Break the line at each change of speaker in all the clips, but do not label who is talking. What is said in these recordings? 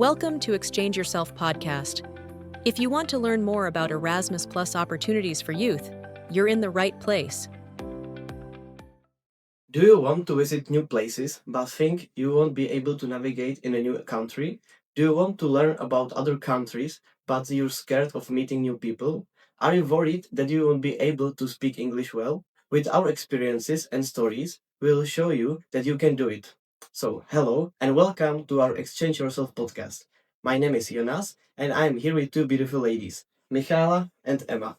Welcome to Exchange Yourself podcast. If you want to learn more about Erasmus Plus opportunities for youth, you're in the right place.
Do you want to visit new places but think you won't be able to navigate in a new country? Do you want to learn about other countries but you're scared of meeting new people? Are you worried that you won't be able to speak English well? With our experiences and stories, we'll show you that you can do it. So, hello and welcome to our Exchange Yourself podcast. My name is Jonas and I'm here with two beautiful ladies, Mihaela and Emma.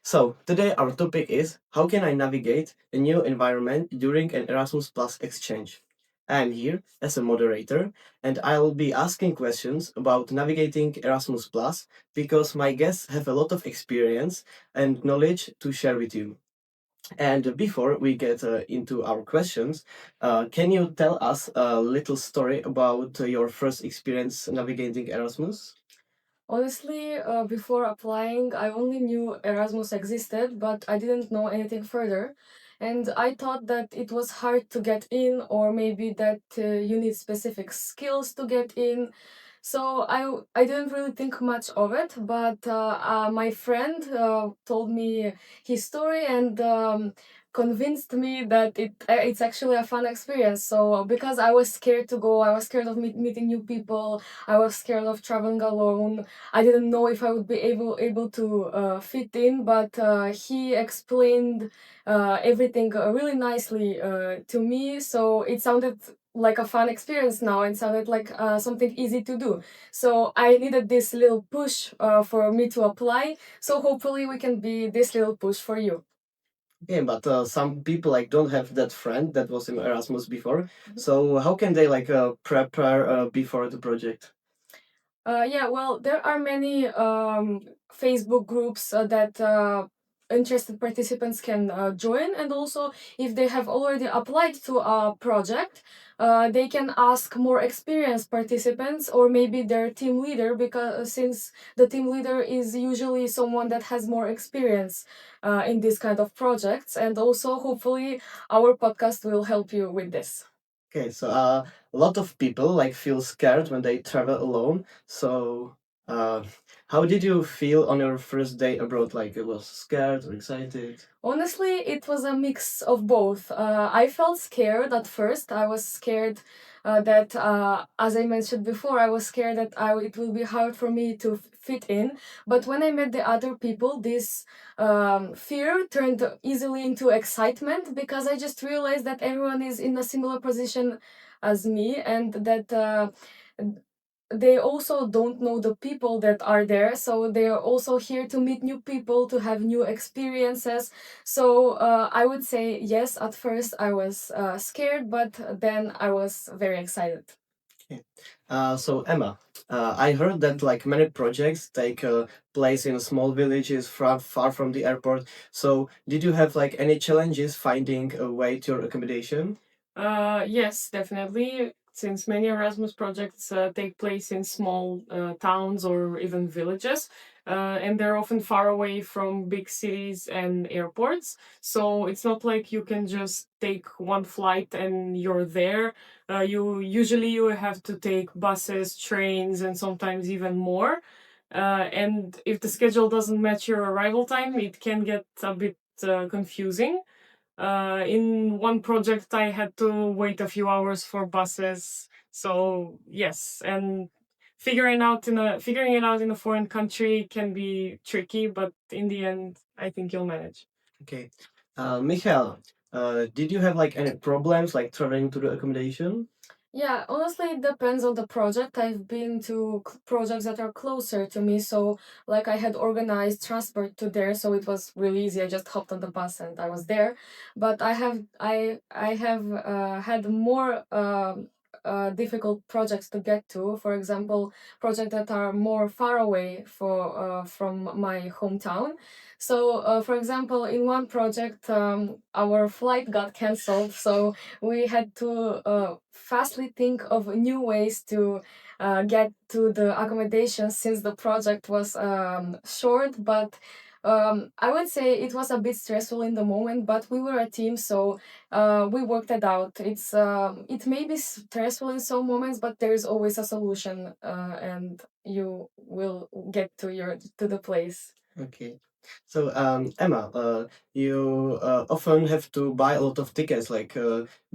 So, today our topic is how can I navigate a new environment during an Erasmus Plus exchange? I'm here as a moderator and I'll be asking questions about navigating Erasmus Plus because my guests have a lot of experience and knowledge to share with you. And before we get into our questions, can you tell us a little story about your first experience navigating Erasmus?
Honestly, before applying, I only knew Erasmus existed, but I didn't know anything further. And I thought that it was hard to get in, or maybe that you need specific skills to get in. So I didn't really think much of it, but my friend told me his story and convinced me that it's actually a fun experience. So because I was scared to go, I was scared of meeting new people, I was scared of traveling alone. I didn't know if I would be able to fit in, but he explained everything really nicely to me. So it sounded like a fun experience now and sounded like something easy to do. So I needed this little push for me to apply. So hopefully we can be this little push for you.
Okay, but some people like don't have that friend that was in Erasmus before. So how can they like prepare before the project?
Yeah, well, there are many Facebook groups that interested participants can join, and also if they have already applied to a project, they can ask more experienced participants or maybe their team leader, because since the team leader is usually someone that has more experience in this kind of projects, and also hopefully our podcast will help you with this.
Okay, so a lot of people like feel scared when they travel alone. So how did you feel on your first day abroad? Like it was scared or excited?
Honestly, it was a mix of both. I felt scared at first. I was scared that, as I mentioned before, I was scared that it will be hard for me to fit in. But when I met the other people, this fear turned easily into excitement because I just realized that everyone is in a similar position as me and that. They also don't know the people that are there, so they are also here to meet new people, to have new experiences. So I would say yes, at first I was scared, but then I was very excited.
Okay. So Emma, I heard that like many projects take place in small villages far from the airport. So did you have like any challenges finding a way to your accommodation?
Yes, definitely. Since many Erasmus projects take place in small towns or even villages, and they're often far away from big cities and airports. So it's not like you can just take one flight and you're there. You have to take buses, trains, and sometimes even more. And if the schedule doesn't match your arrival time, it can get a bit confusing. In one project, I had to wait a few hours for buses. So yes, and figuring it out in a foreign country can be tricky, but in the end, I think you'll manage.
Okay. Michael, did you have like any problems like traveling to the accommodation?
Yeah, honestly, it depends on the project. I've been to projects that are closer to me, so like I had organized transport to there, so it was really easy. I just hopped on the bus and I was there. But I have had more difficult projects to get to. For example, projects that are more far away from my hometown. So, for example, in one project, our flight got cancelled, so we had to fastly think of new ways to get to the accommodation since the project was short, but I would say it was a bit stressful in the moment, but we were a team, so we worked it out. It may be stressful in some moments, but there is always a solution, and you will get to the place.
Okay. So, Emma, you often have to buy a lot of tickets. Like,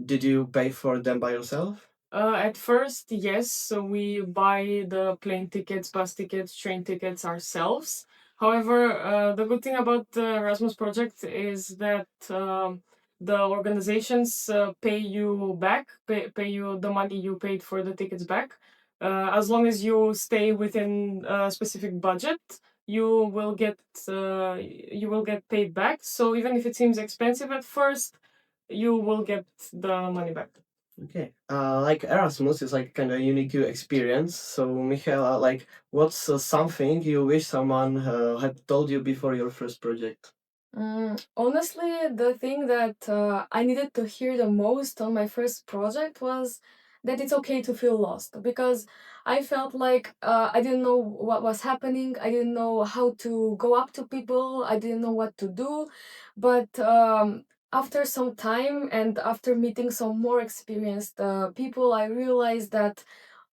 did you pay for them by yourself?
At first, yes, so we buy the plane tickets, bus tickets, train tickets ourselves. However, the good thing about the Erasmus project is that the organizations pay you back, pay you the money you paid for the tickets back. As long as you stay within a specific budget, you will get paid back. So even if it seems expensive at first, you will get the money back.
Okay. Like Erasmus is like kind of unique experience. So, Michaela, like, what's something you wish someone had told you before your first project?
Honestly, the thing that I needed to hear the most on my first project was that it's okay to feel lost, because I felt like I didn't know what was happening. I didn't know how to go up to people. I didn't know what to do. But after some time and after meeting some more experienced people, I realized that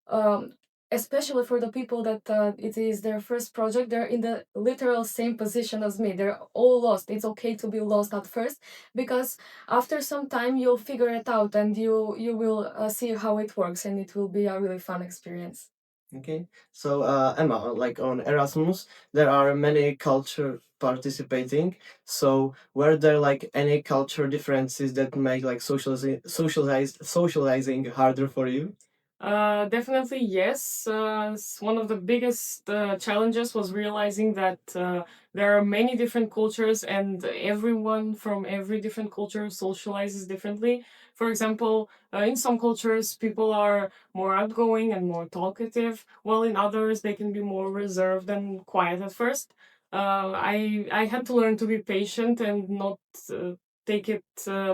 um, especially for the people that it is their first project, they're in the literal same position as me. They're all lost. It's okay to be lost at first, because after some time you'll figure it out, and you will see how it works, and it will be a really fun experience.
Okay. So, Emma, like on Erasmus, there are many culture participating. So, were there like any culture differences that make like socializing harder for you?
Definitely yes. One of the biggest challenges was realizing that there are many different cultures, and everyone from every different culture socializes differently. For example, in some cultures, people are more outgoing and more talkative, while in others, they can be more reserved and quiet at first. I had to learn to be patient and not take it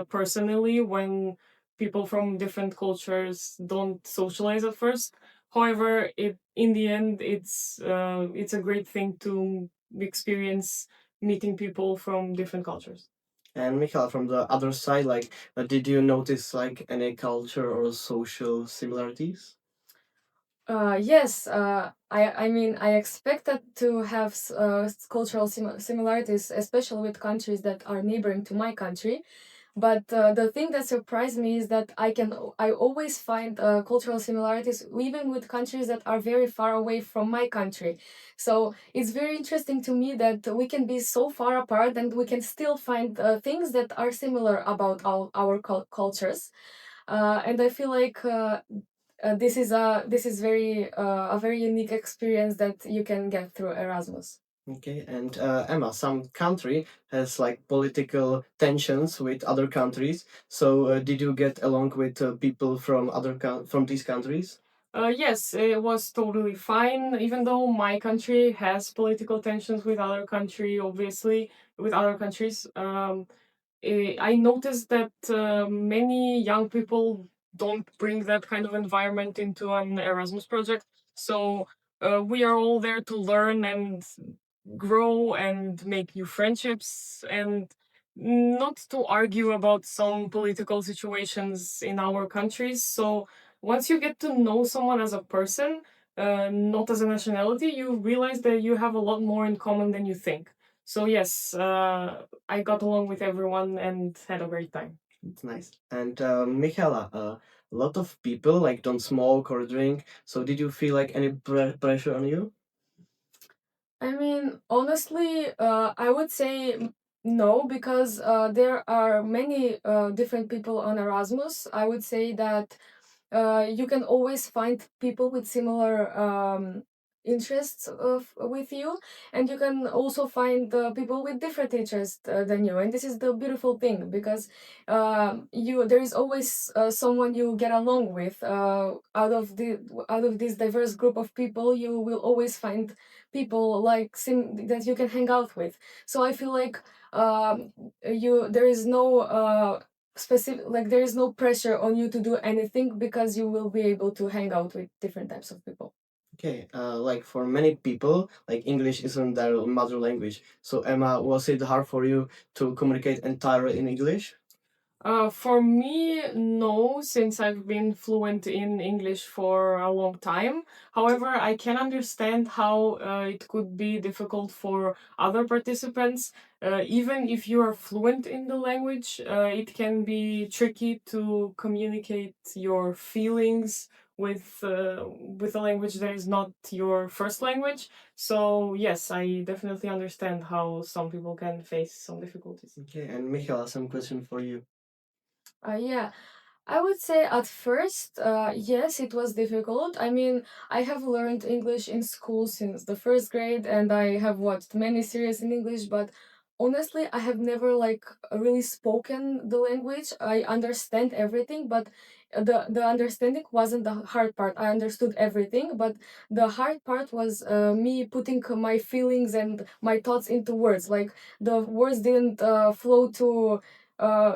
personally when people from different cultures don't socialize at first. However, it in the end, it's a great thing to experience meeting people from different cultures.
And Michael, from the other side, like, did you notice like any culture or social similarities?
Yes, I mean, I expected to have cultural similarities, especially with countries that are neighboring to my country. But the thing that surprised me is that I always find cultural similarities even with countries that are very far away from my country. So it's very interesting to me that we can be so far apart and we can still find things that are similar about our cultures. And I feel like this is very a very unique experience that you can get through Erasmus.
Okay, and Emma, some country has like political tensions with other countries. So, did you get along with people from from these countries?
Yes, it was totally fine, even though my country has political tensions with other country, obviously, with other countries. I noticed that many young people don't bring that kind of environment into an Erasmus project. So we are all there to learn and grow and make new friendships, and not to argue about some political situations in our countries. So once you get to know someone as a person, not as a nationality, you realize that you have a lot more in common than you think. So yes, I got along with everyone and had a great time.
It's nice. And Michaela, a lot of people like don't smoke or drink. So, did you feel like any pressure on you?
I mean, honestly, I would say no, because there are many different people on Erasmus. I would say that you can always find people with similar interests with you, and you can also find people with different interests than you. And this is the beautiful thing, because there is always someone you get along with. Out of this diverse group of people, you will always find people like that you can hang out with. So I feel like you there is no specific, like there is no pressure on you to do anything, because you will be able to hang out with different types of people.
Okay, like for many people, like English isn't their mother language. So Emma, was it hard for you to communicate entirely in English?
For me, no, since I've been fluent in English for a long time. However, I can understand how it could be difficult for other participants. Even if you are fluent in the language, it can be tricky to communicate your feelings with a language that is not your first language. So yes, I definitely understand how some people can face some difficulties.
Okay, and Michaela, some question for you.
Yeah, I would say at first, yes, it was difficult. I mean, I have learned English in school since the first grade, and I have watched many series in English, but honestly, I have never like really spoken the language. I understand everything, but the understanding wasn't the hard part. I understood everything, but the hard part was me putting my feelings and my thoughts into words. Like the words didn't flow to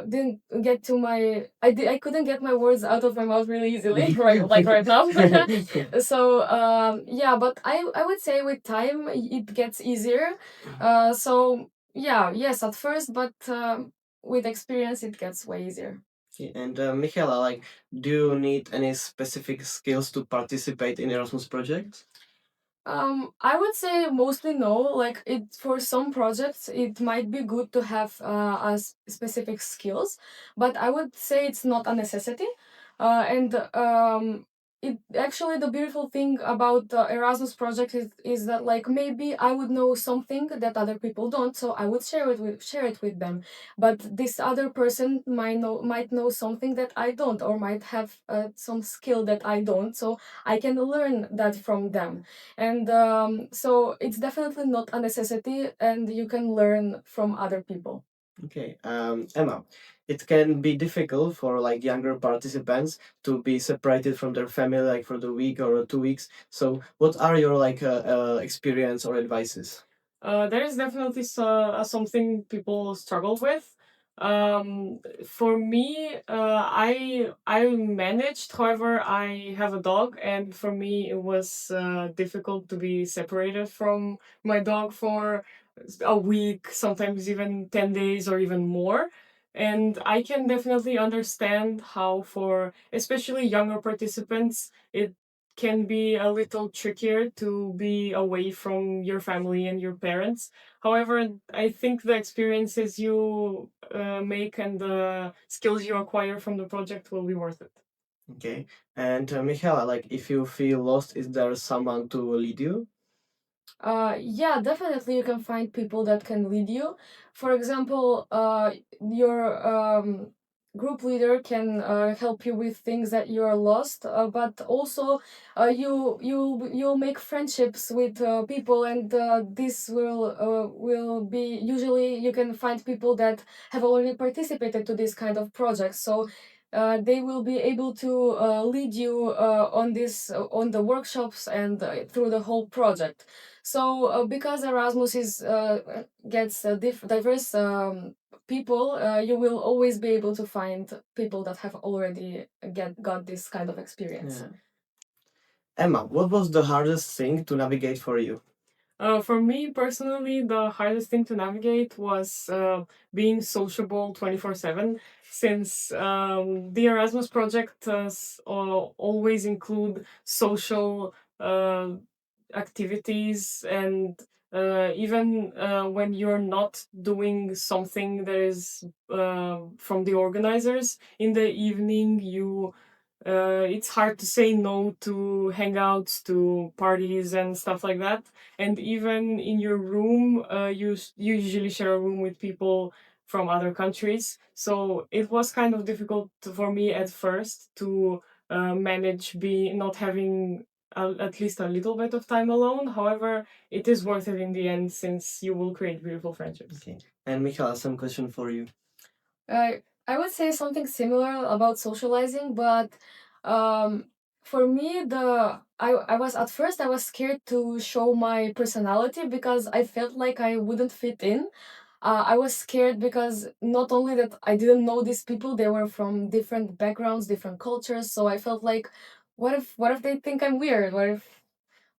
didn't get to my I couldn't get my words out of my mouth really easily right now. So yeah, but I would say with time it gets easier. So yeah, yes at first, but with experience it gets way easier.
Okay, and Michaela, like, do you need any specific skills to participate in Erasmus projects?
I would say mostly no. Like it for some projects, it might be good to have specific skills, but I would say it's not a necessity. And it actually the beautiful thing about the Erasmus project is that like maybe I would know something that other people don't, so I would share it with them. But this other person might know something that I don't, or might have some skill that I don't, so I can learn that from them. And so it's definitely not a necessity, and you can learn from other people.
Okay, Emma, it can be difficult for like younger participants to be separated from their family like for the week or 2 weeks. So, what are your like experience or advices?
There is definitely something people struggle with. For me, I managed. However, I have a dog, and for me, it was difficult to be separated from my dog for a week, sometimes even 10 days or even more. And I can definitely understand how, for especially younger participants, it can be a little trickier to be away from your family and your parents. However, I think the experiences you make and the skills you acquire from the project will be worth it.
Okay, and Michaela, like, if you feel lost, is there someone to lead you?
Yeah, definitely you can find people that can lead you. For example, your group leader can help you with things that you are lost, but also you'll make friendships with people, and this will be usually you can find people that have already participated to this kind of projects. So they will be able to lead you on this on the workshops and through the whole project. So because Erasmus is gets diverse people, you will always be able to find people that have already got this kind of experience.
Yeah. Emma, what was the hardest thing to navigate for you?
For me personally, the hardest thing to navigate was being sociable 24/7, since the Erasmus project always include social activities, and even when you're not doing something that is from the organizers in the evening, it's hard to say no to hangouts, to parties and stuff like that. And even in your room, you usually share a room with people from other countries, so it was kind of difficult for me at first to manage be not having at least a little bit of time alone. However, it is worth it in the end, since you will create beautiful friendships.
Okay, and Michaela, some question for you.
I would say something similar about socializing, but um, for me, I was at first I was scared to show my personality because I felt like I wouldn't fit in. I was scared because not only that I didn't know these people, they were from different backgrounds, different cultures. So I felt like, what if they think I'm weird?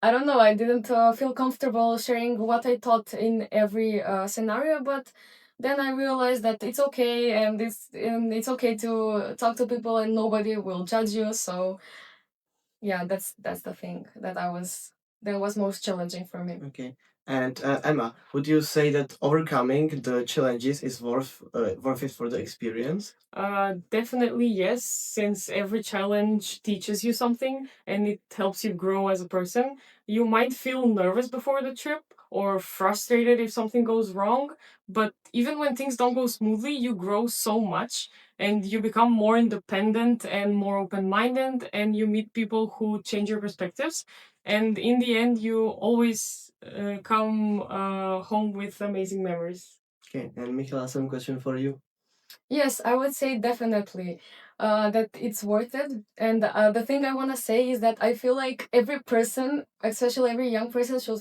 I don't know. I didn't feel comfortable sharing what I thought in every scenario, but then I realized that it's okay, and it's okay to talk to people, and nobody will judge you. So yeah, that's the thing that was most challenging for me.
Okay. And Emma, would you say that overcoming the challenges is worth it for the experience?
Definitely yes, since every challenge teaches you something and it helps you grow as a person. You might feel nervous before the trip or frustrated if something goes wrong, but even when things don't go smoothly, you grow so much and you become more independent and more open minded, and you meet people who change your perspectives. And in the end, you always come home with amazing memories.
Okay. And Michaela, some question for you.
Yes, I would say definitely that it's worth it. And the thing I want to say is that I feel like every person, especially every young person, should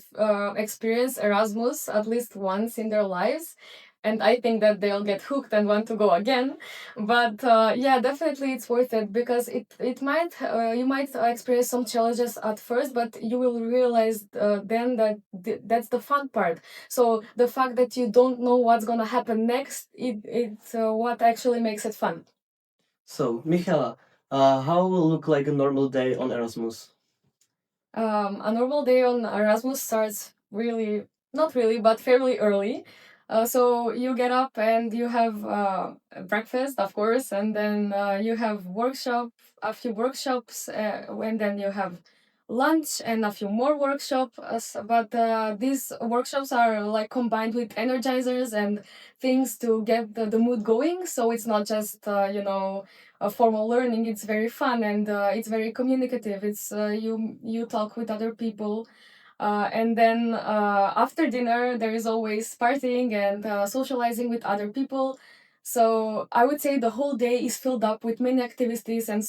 experience Erasmus at least once in their lives. And I think that they'll get hooked and want to go again. But yeah, definitely it's worth it because it might you might experience some challenges at first, but you will realize then that that's the fun part. So the fact that you don't know what's gonna happen next, it's what actually makes it fun.
So, Michaela, how will look like a normal day on Erasmus?
A normal day on Erasmus starts really, not really, but fairly early. So you get up and you have breakfast, of course, and then you have a few workshops, and then you have lunch and a few more workshops. But these workshops are like combined with energizers and things to get the mood going. So it's not just formal learning. It's very fun and it's very communicative. It's you talk with other people, and then after dinner there is always partying and socializing with other people. So I would say the whole day is filled up with many activities and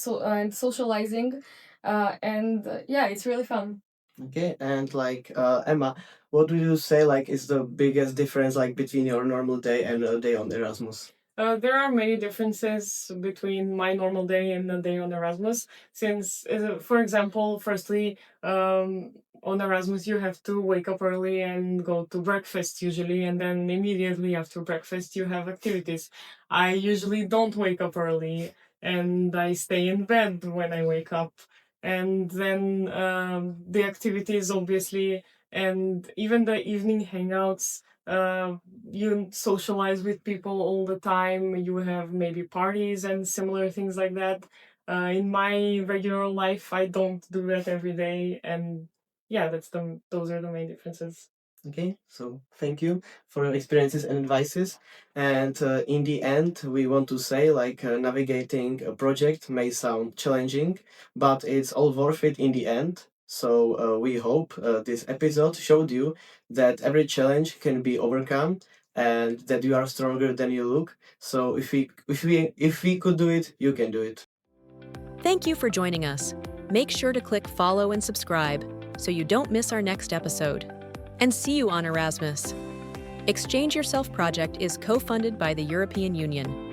socializing, and yeah, it's really fun.
Okay. And like Emma, what would you say like is the biggest difference like between your normal day and a day on Erasmus?
There are many differences between my normal day and the day on Erasmus. Since, for example, firstly, on Erasmus, you have to wake up early and go to breakfast usually, and then immediately after breakfast, you have activities. I usually don't wake up early and I stay in bed when I wake up. And then the activities, obviously, and even the evening hangouts. You socialize with people all the time. You have maybe parties and similar things like that. In my regular life, I don't do that every day, and yeah, those are the main differences.
Okay, so thank you for your experiences and advices. And in the end, we want to say like navigating a project may sound challenging, but it's all worth it in the end. So we hope this episode showed you that every challenge can be overcome and that you are stronger than you look. So if we could do it, you can do it.
Thank you for joining us. Make sure to click follow and subscribe so you don't miss our next episode. And see you on Erasmus. Exchange Yourself project is co-funded by the European Union.